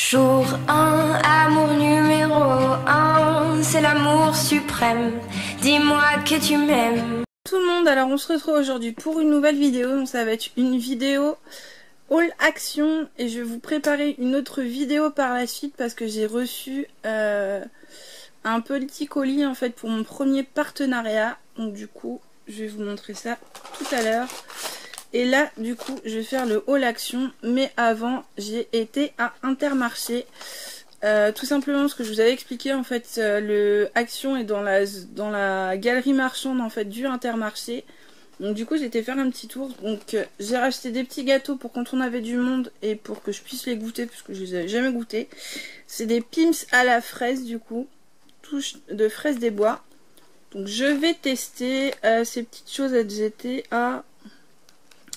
Jour 1, amour numéro 1, c'est l'amour suprême, dis-moi que tu m'aimes. Tout le monde, alors on se retrouve aujourd'hui pour une nouvelle vidéo, donc ça va être une vidéo haul action et je vais vous préparer une autre vidéo par la suite parce que j'ai reçu un petit colis en fait pour mon premier partenariat, donc du coup je vais vous montrer ça tout à l'heure. Et là, du coup, je vais faire le haul action. Mais avant, j'ai été à Intermarché. Tout simplement parce que je vous avais expliqué, en fait, le action est dans la galerie marchande, en fait, du Intermarché. Donc, du coup, j'ai été faire un petit tour. Donc, j'ai racheté des petits gâteaux pour quand on avait du monde et pour que je puisse les goûter, puisque je les avais jamais goûtés. C'est des Pim's à la fraise, du coup. Touche de fraise des bois. Donc, je vais tester ces petites choses. Elles étaient à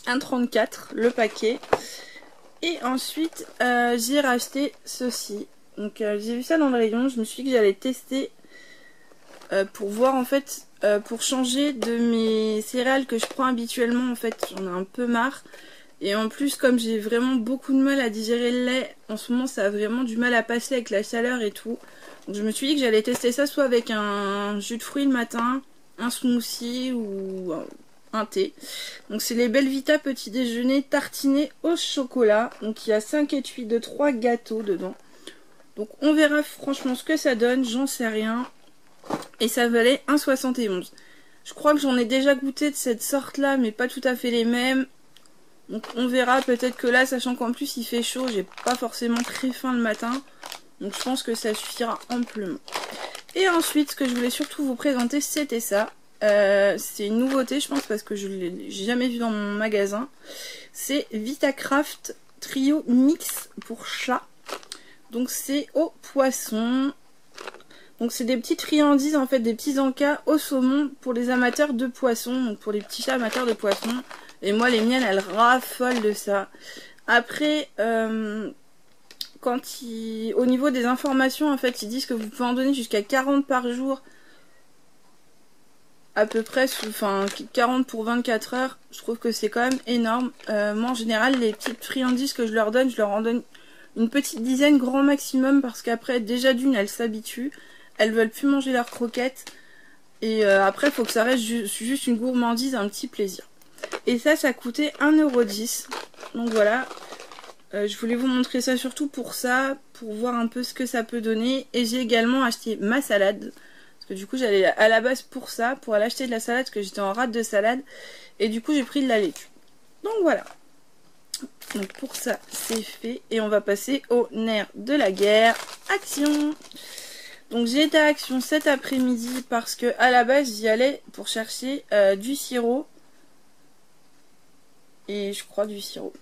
1,34 le paquet. Et ensuite j'ai racheté ceci. Donc j'ai vu ça dans le rayon, je me suis dit que j'allais tester pour voir en fait, pour changer de mes céréales que je prends habituellement. En fait j'en ai un peu marre. Et en plus comme j'ai vraiment beaucoup de mal à digérer le lait, en ce moment ça a vraiment du mal à passer avec la chaleur et tout. Donc je me suis dit que j'allais tester ça soit avec un jus de fruits le matin, un smoothie ou un thé. Donc c'est les Belvita petit déjeuner tartiné au chocolat. Donc il y a 5 étuis de 3 gâteaux dedans. Donc on verra franchement ce que ça donne, j'en sais rien. Et ça valait 1,71. Je crois que j'en ai déjà goûté de cette sorte là, mais pas tout à fait les mêmes. Donc on verra, peut-être que là, sachant qu'en plus il fait chaud, j'ai pas forcément très faim le matin. Donc je pense que ça suffira amplement. Et ensuite, ce que je voulais surtout vous présenter, c'était ça. C'est une nouveauté je pense parce que je l'ai jamais vu dans mon magasin. C'est Vitacraft Trio Mix pour chat. Donc c'est au poisson. Donc c'est des petites friandises en fait, des petits encas au saumon pour les amateurs de poisson. Donc pour les petits chats amateurs de poisson. Et moi les miennes elles raffolent de ça. Après au niveau des informations en fait ils disent que vous pouvez en donner jusqu'à 40 par jour. À peu près, enfin 40 pour 24 heures, je trouve que c'est quand même énorme. Moi en général les petites friandises que je leur en donne une petite dizaine grand maximum parce qu'après déjà d'une elles s'habituent, elles veulent plus manger leurs croquettes et après il faut que ça reste juste une gourmandise, un petit plaisir. Et ça coûtait 1,10 €. Donc voilà, je voulais vous montrer ça surtout pour ça, pour voir un peu ce que ça peut donner. Et j'ai également acheté ma salade. Parce que du coup j'allais à la base pour ça, pour aller acheter de la salade, parce que j'étais en rate de salade. Et du coup j'ai pris de la laitue. Donc voilà. Donc pour ça c'est fait. Et on va passer au nerf de la guerre. Action! Donc j'ai été à Action cet après-midi parce que à la base j'y allais pour chercher du sirop. Et je crois du sirop.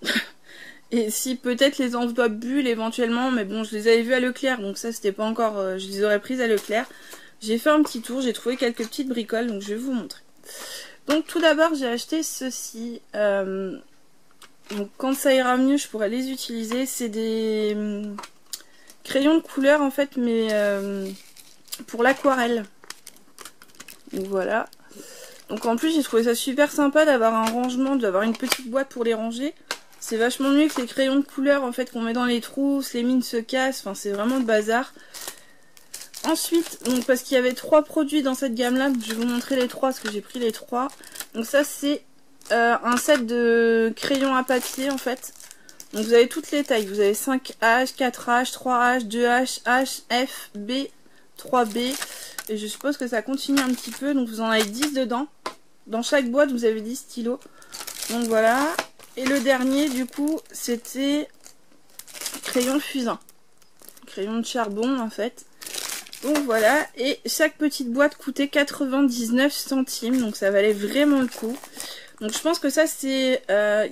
Et si peut-être les enveloppes bulles éventuellement. Mais bon je les avais vues à Leclerc. Donc ça c'était pas encore... je les aurais prises à Leclerc. J'ai fait un petit tour, j'ai trouvé quelques petites bricoles, donc je vais vous montrer. Donc tout d'abord j'ai acheté ceci. Donc quand ça ira mieux je pourrai les utiliser. C'est des crayons de couleur en fait, mais pour l'aquarelle. Donc voilà. Donc en plus j'ai trouvé ça super sympa d'avoir un rangement, d'avoir une petite boîte pour les ranger. C'est vachement mieux que les crayons de couleur en fait qu'on met dans les trousses, les mines se cassent, enfin c'est vraiment le bazar. Ensuite, donc parce qu'il y avait 3 produits dans cette gamme là, je vais vous montrer les 3 parce que j'ai pris les 3. Donc ça c'est un set de crayons à papier en fait. Donc vous avez toutes les tailles, vous avez 5H, 4H, 3H, 2H, H, F, B, 3B. Et je suppose que ça continue un petit peu, donc vous en avez 10 dedans. Dans chaque boîte vous avez 10 stylos. Donc voilà. Et le dernier du coup c'était crayon fusain. Crayon de charbon en fait. Donc voilà, et chaque petite boîte coûtait 99 centimes, donc ça valait vraiment le coup. Donc je pense que ça c'est...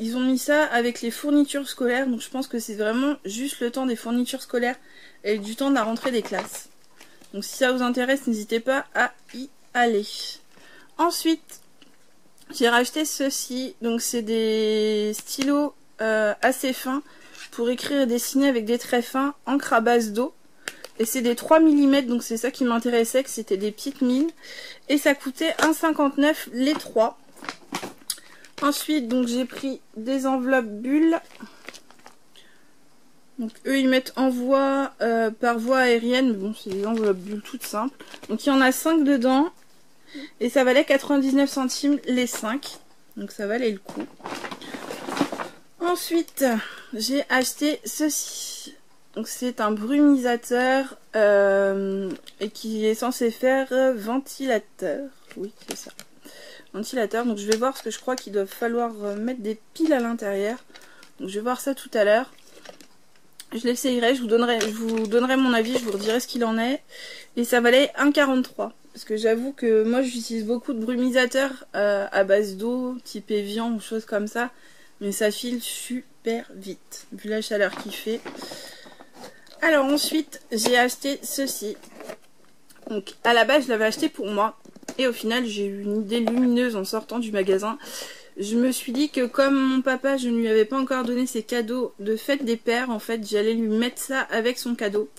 ils ont mis ça avec les fournitures scolaires, donc je pense que c'est vraiment juste le temps des fournitures scolaires et du temps de la rentrée des classes. Donc si ça vous intéresse, n'hésitez pas à y aller. Ensuite, j'ai racheté ceci, donc c'est des stylos assez fins pour écrire et dessiner avec des traits fins, encre à base d'eau. Et c'est des 3 mm, donc c'est ça qui m'intéressait, que c'était des petites mines. Et ça coûtait 1,59 € les 3. Ensuite, donc j'ai pris des enveloppes bulles. Donc eux ils mettent envoi par voie aérienne, mais bon c'est des enveloppes bulles toutes simples. Donc il y en a 5 dedans et ça valait 99 centimes les 5. Donc ça valait le coup. Ensuite j'ai acheté ceci. Donc c'est un brumisateur et qui est censé faire ventilateur. Oui c'est ça. Ventilateur. Donc je vais voir parce que je crois qu'il doit falloir mettre des piles à l'intérieur. Donc je vais voir ça tout à l'heure. Je l'essayerai, je vous donnerai mon avis, je vous redirai ce qu'il en est. Et ça valait 1,43. Parce que j'avoue que moi j'utilise beaucoup de brumisateurs à base d'eau, type Evian ou choses comme ça. Mais ça file super vite, vu la chaleur qu'il fait. Alors ensuite, j'ai acheté ceci. Donc à la base je l'avais acheté pour moi. Et au final j'ai eu une idée lumineuse en sortant du magasin. Je me suis dit que comme mon papa, je ne lui avais pas encore donné ses cadeaux de fête des pères, en fait, j'allais lui mettre ça avec son cadeau.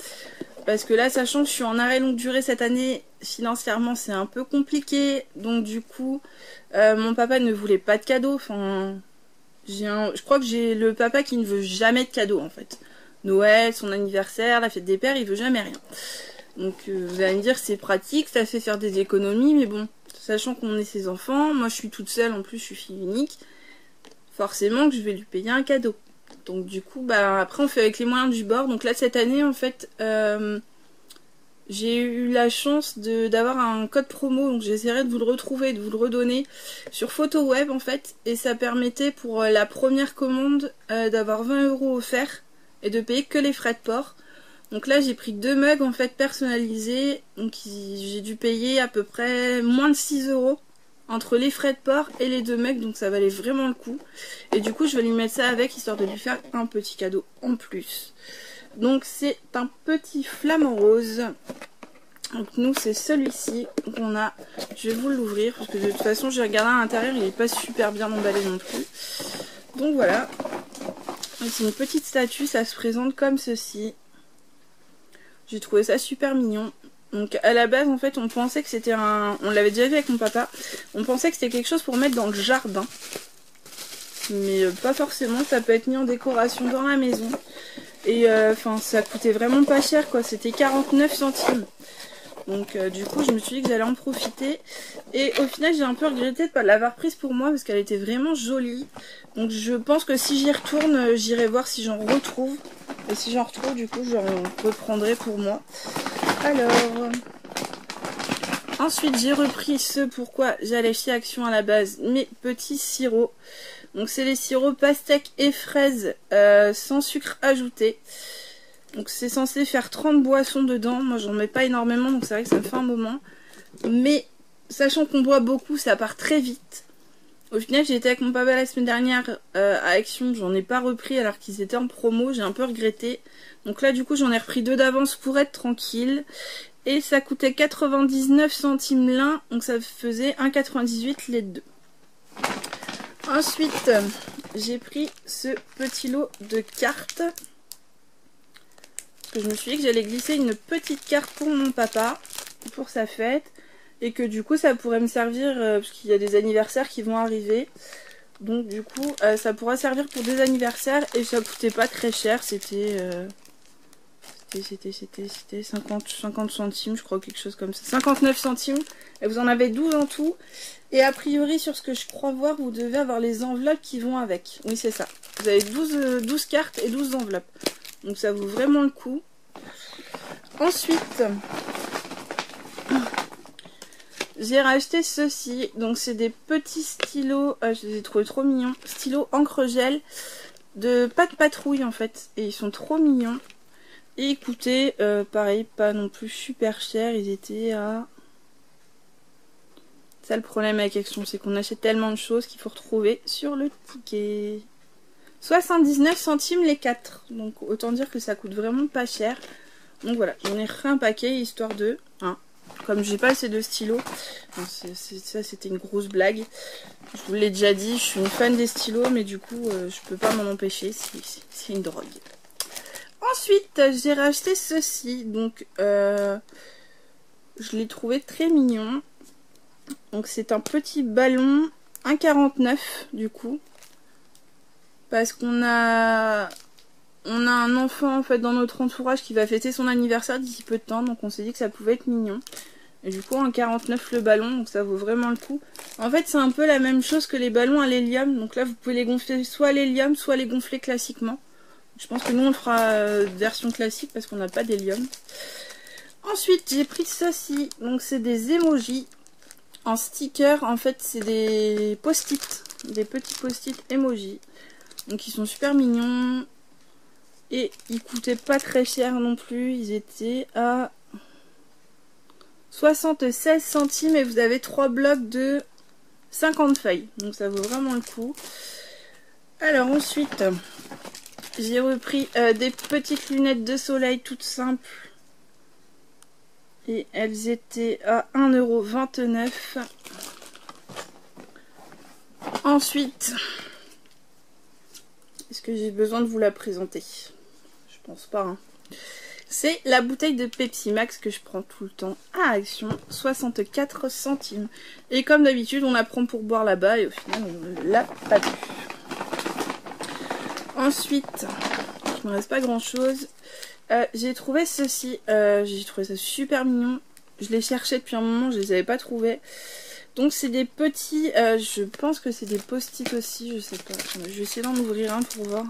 Parce que là, sachant que je suis en arrêt longue durée cette année, financièrement, c'est un peu compliqué. Donc du coup, mon papa ne voulait pas de cadeau. Enfin, je crois que j'ai le papa qui ne veut jamais de cadeau, en fait. Noël, son anniversaire, la fête des pères, il veut jamais rien. Donc vous allez me dire, c'est pratique, ça fait faire des économies, mais bon... Sachant qu'on est ses enfants, moi je suis toute seule, en plus je suis fille unique, forcément que je vais lui payer un cadeau. Donc du coup, bah après on fait avec les moyens du bord. Donc là cette année en fait, j'ai eu la chance d'avoir un code promo, donc j'essaierai de vous le retrouver, de vous le redonner sur PhotoWeb en fait. Et ça permettait pour la première commande d'avoir 20 € offerts et de payer que les frais de port. Donc là j'ai pris 2 mugs en fait personnalisés, donc j'ai dû payer à peu près moins de 6 € entre les frais de port et les 2 mugs, donc ça valait vraiment le coup. Et du coup je vais lui mettre ça avec, histoire de lui faire un petit cadeau en plus. Donc c'est un petit flamant rose. Donc nous c'est celui-ci qu'on a. Je vais vous l'ouvrir parce que de toute façon j'ai regardé à l'intérieur, il n'est pas super bien emballé non plus. Donc voilà. C'est une petite statue, ça se présente comme ceci. J'ai trouvé ça super mignon. Donc à la base en fait on pensait que c'était un... On l'avait déjà vu avec mon papa. On pensait que c'était quelque chose pour mettre dans le jardin. Mais pas forcément, ça peut être mis en décoration dans la maison. Et enfin ça coûtait vraiment pas cher quoi, c'était 49 centimes. Donc du coup je me suis dit que j'allais en profiter. Et au final j'ai un peu regretté de ne pas l'avoir prise pour moi parce qu'elle était vraiment jolie. Donc je pense que si j'y retourne, j'irai voir si j'en retrouve. Et si j'en retrouve du coup j'en reprendrai pour moi. Alors ensuite j'ai repris ce pourquoi j'allais chez Action à la base, mes petits sirops. Donc c'est les sirops pastèque et fraises sans sucre ajouté. Donc c'est censé faire 30 boissons dedans. Moi j'en mets pas énormément donc c'est vrai que ça me fait un moment. Mais sachant qu'on boit beaucoup ça part très vite. Au final j'ai été avec mon papa la semaine dernière à Action. J'en ai pas repris alors qu'ils étaient en promo. J'ai un peu regretté. Donc là du coup j'en ai repris 2 d'avance pour être tranquille. Et ça coûtait 99 centimes l'un. Donc ça faisait 1,98 les deux. Ensuite j'ai pris ce petit lot de cartes. Je me suis dit que j'allais glisser une petite carte pour mon papa, pour sa fête, et que du coup ça pourrait me servir, parce qu'il y a des anniversaires qui vont arriver, donc du coup ça pourra servir pour des anniversaires, et ça coûtait pas très cher, c'était 50 centimes, je crois, quelque chose comme ça, 59 centimes, et vous en avez 12 en tout, et a priori sur ce que je crois voir, vous devez avoir les enveloppes qui vont avec, oui c'est ça, vous avez 12 cartes et 12 enveloppes. Donc ça vaut vraiment le coup. Ensuite, j'ai racheté ceci. Donc c'est des petits stylos. Je les ai trouvés trop mignons. Stylos encre gel de Pas de Patrouille en fait. Et ils sont trop mignons. Et ils coûtaient pareil, pas non plus super cher. Ils étaient à... Ça le problème avec Action, c'est qu'on achète tellement de choses qu'il faut retrouver sur le ticket. 79 centimes les 4. Donc autant dire que ça coûte vraiment pas cher. Donc voilà, j'en ai refait un paquet histoire de... Hein, comme j'ai pas assez de stylos. Ça c'était une grosse blague. Je vous l'ai déjà dit, je suis une fan des stylos. Mais du coup je peux pas m'en empêcher. C'est une drogue. Ensuite j'ai racheté ceci. Donc je l'ai trouvé très mignon. Donc c'est un petit ballon 1,49 du coup. Parce qu'on a on a un enfant en fait dans notre entourage qui va fêter son anniversaire d'ici peu de temps, donc on s'est dit que ça pouvait être mignon. Et du coup, en 49 le ballon, donc ça vaut vraiment le coup. En fait, c'est un peu la même chose que les ballons à l'hélium, donc là vous pouvez les gonfler soit à l'hélium, soit les gonfler classiquement. Je pense que nous on le fera version classique parce qu'on n'a pas d'hélium. Ensuite, j'ai pris ceci, donc c'est des emojis en sticker. En fait, c'est des post-it, des petits post-it emojis. Donc ils sont super mignons. Et ils coûtaient pas très cher non plus. Ils étaient à 76 centimes et vous avez 3 blocs de 50 feuilles. Donc ça vaut vraiment le coup. Alors ensuite, j'ai repris des petites lunettes de soleil toutes simples. Et elles étaient à 1,29 €. Ensuite, est-ce que j'ai besoin de vous la présenter? Je pense pas. Hein. C'est la bouteille de Pepsi Max que je prends tout le temps à Action, 64 centimes. Et comme d'habitude, on la prend pour boire là-bas et au final, on ne l'a pas bu. Ensuite, il ne me reste pas grand-chose. J'ai trouvé ceci. J'ai trouvé ça super mignon. Je les cherchais depuis un moment, je les avais pas trouvés. Donc c'est des petits, je pense que c'est des post-it aussi, je sais pas. Je vais essayer d'en ouvrir un pour voir.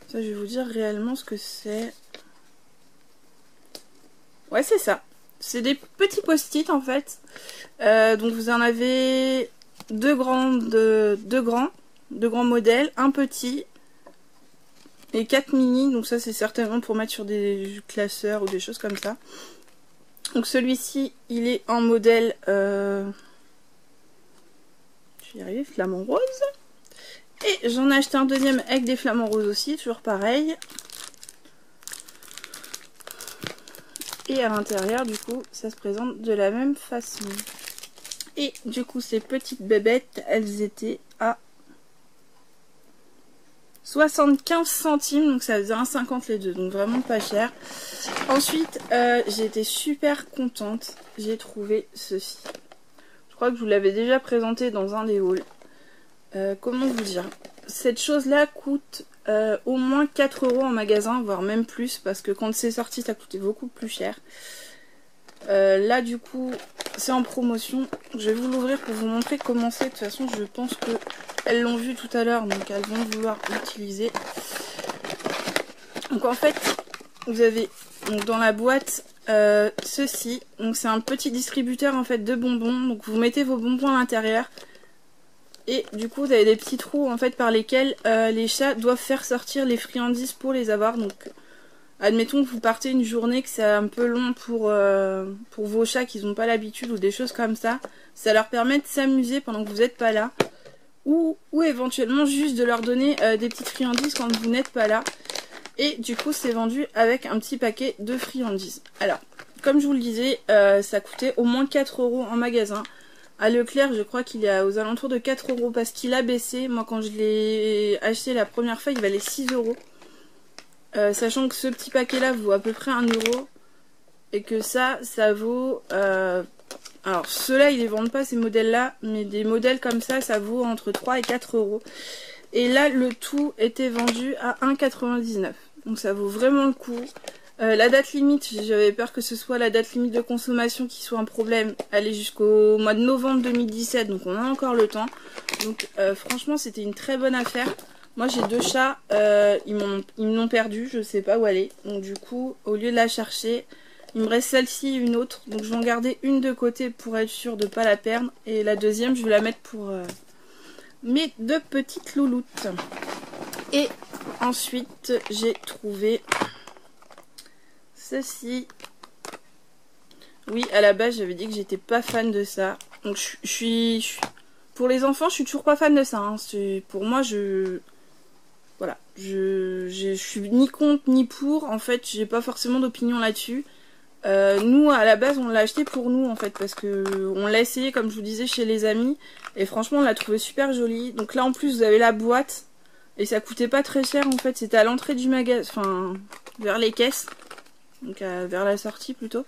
Ça, je vais vous dire réellement ce que c'est. Ouais, c'est ça. C'est des petits post-it en fait. Donc vous en avez deux grands modèles, un petit et 4 mini. Donc ça c'est certainement pour mettre sur des classeurs ou des choses comme ça. Donc celui-ci il est en modèle je vais y arriver, flamant rose. Et j'en ai acheté un deuxième avec des flamants roses aussi, toujours pareil. Et à l'intérieur du coup ça se présente de la même façon. Et du coup ces petites bébêtes elles étaient à 75 centimes, donc ça faisait 1,50 les deux, donc vraiment pas cher. Ensuite j'ai été super contente, j'ai trouvé ceci. Je crois que je vous l'avais déjà présenté dans un des hauls. Comment vous dire, cette chose là coûte au moins 4 € en magasin, voire même plus, parce que quand c'est sorti ça coûtait beaucoup plus cher. Là du coup c'est en promotion, je vais vous l'ouvrir pour vous montrer comment c'est. De toute façon je pense que elles l'ont vu tout à l'heure, donc elles vont vouloir l'utiliser. Donc en fait vous avez donc dans la boîte ceci, donc c'est un petit distributeur en fait de bonbons, donc vous mettez vos bonbons à l'intérieur. Et du coup vous avez des petits trous en fait par lesquels les chats doivent faire sortir les friandises pour les avoir. Donc admettons que vous partez une journée que c'est un peu long pour vos chats qui n'ont pas l'habitude ou des choses comme ça. Ça leur permet de s'amuser pendant que vous n'êtes pas là. Ou éventuellement juste de leur donner des petites friandises quand vous n'êtes pas là. Et du coup c'est vendu avec un petit paquet de friandises. Alors comme je vous le disais ça coûtait au moins 4 € en magasin. À Leclerc, je crois qu'il est aux alentours de 4 € parce qu'il a baissé. Moi, quand je l'ai acheté la première fois, il valait 6 €. Sachant que ce petit paquet-là vaut à peu près 1 €. Et que ça vaut... alors, ceux-là, ils les vendent pas, ces modèles-là. Mais des modèles comme ça, ça vaut entre 3 et 4 €. Et là, le tout était vendu à 1,99 €. Donc, ça vaut vraiment le coup. La date limite, j'avais peur que ce soit la date limite de consommation qui soit un problème. Elle est jusqu'au mois de novembre 2017, donc on a encore le temps. Donc franchement c'était une très bonne affaire. Moi j'ai 2 chats, ils m'ont perdu, je sais pas où elle est. Donc du coup au lieu de la chercher, il me reste celle-ci et une autre. Donc je vais en garder une de côté pour être sûre de ne pas la perdre. Et la deuxième je vais la mettre pour mes 2 petites louloutes. Et ensuite j'ai trouvé... ceci. Oui, à la base j'avais dit que j'étais pas fan de ça. Donc je suis pour les enfants, je suis toujours pas fan de ça. Hein. Pour moi, voilà, je suis ni contre ni pour. En fait, j'ai pas forcément d'opinion là-dessus. Nous, à la base, on l'a acheté pour nous en fait parce que on l'a essayé, comme je vous disais, chez les amis. Et franchement, on l'a trouvé super joli. Donc là, en plus, vous avez la boîte et ça coûtait pas très cher en fait. C'était à l'entrée du magasin, enfin vers les caisses. Donc vers la sortie plutôt.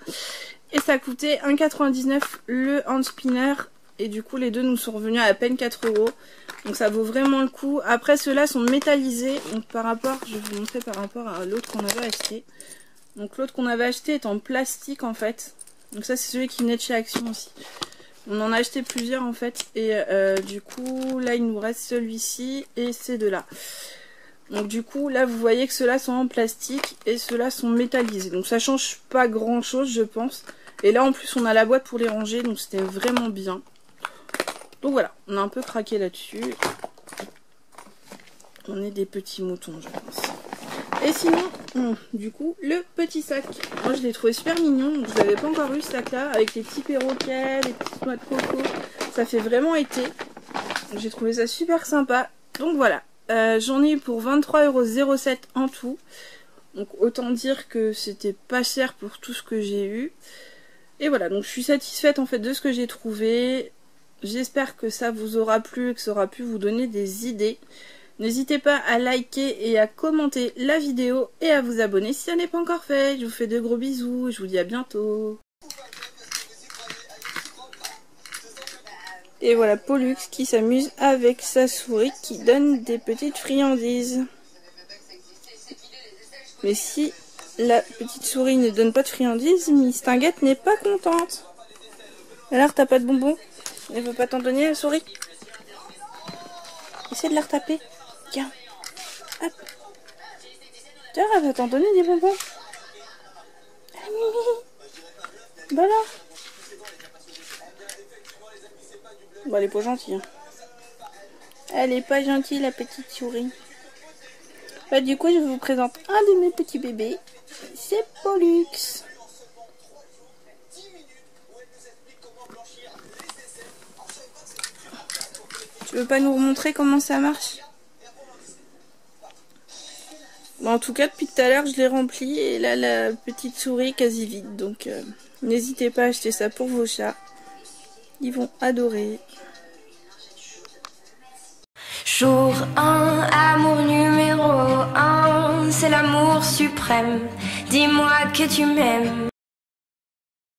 Et ça coûtait 1,99 € le hand spinner. et du coup les deux nous sont revenus à peine 4 €. Donc ça vaut vraiment le coup. Après ceux-là sont métallisés, donc par rapport, je vais vous montrer par rapport à l'autre qu'on avait acheté. Donc l'autre qu'on avait acheté est en plastique en fait. Donc ça c'est celui qui venait de chez Action aussi. On en a acheté plusieurs en fait, et du coup là il nous reste celui-ci et ces deux-là. Donc du coup là vous voyez que ceux-là sont en plastique et ceux-là sont métallisés. Donc ça change pas grand chose je pense. Et là en plus on a la boîte pour les ranger, donc c'était vraiment bien. Donc voilà, on a un peu craqué là-dessus. On est des petits moutons je pense. Et sinon, du coup, le petit sac. Moi je l'ai trouvé super mignon. Donc, je n'avais pas encore eu ce sac là, avec les petits perroquets, les petites noix de coco. Ça fait vraiment été. J'ai trouvé ça super sympa. Donc voilà, j'en ai eu pour 23,07 € en tout. Donc autant dire que c'était pas cher pour tout ce que j'ai eu. Et voilà, donc je suis satisfaite en fait de ce que j'ai trouvé. J'espère que ça vous aura plu et que ça aura pu vous donner des idées. N'hésitez pas à liker et à commenter la vidéo et à vous abonner si ça n'est pas encore fait. Je vous fais de gros bisous et je vous dis à bientôt. Et voilà Pollux qui s'amuse avec sa souris qui donne des petites friandises. Mais si la petite souris ne donne pas de friandises, Miss Tinguette n'est pas contente. Alors t'as pas de bonbons? Elle veut pas t'en donner la souris? Essaie de la retaper. Tiens. Hop. Tiens, elle va t'en donner des bonbons. Ah, Mimi. Bah là. Bon, elle est pas gentille. Hein. Elle est pas gentille, la petite souris. Bah, du coup, je vous présente un de mes petits bébés. C'est Pollux. Tu veux pas nous remontrer comment ça marche? Bon, en tout cas, depuis tout à l'heure, je l'ai rempli et là, la petite souris est quasi vide. Donc, n'hésitez pas à acheter ça pour vos chats. Ils vont adorer. Jour 1, amour numéro 1, c'est l'amour suprême. Dis-moi que tu m'aimes.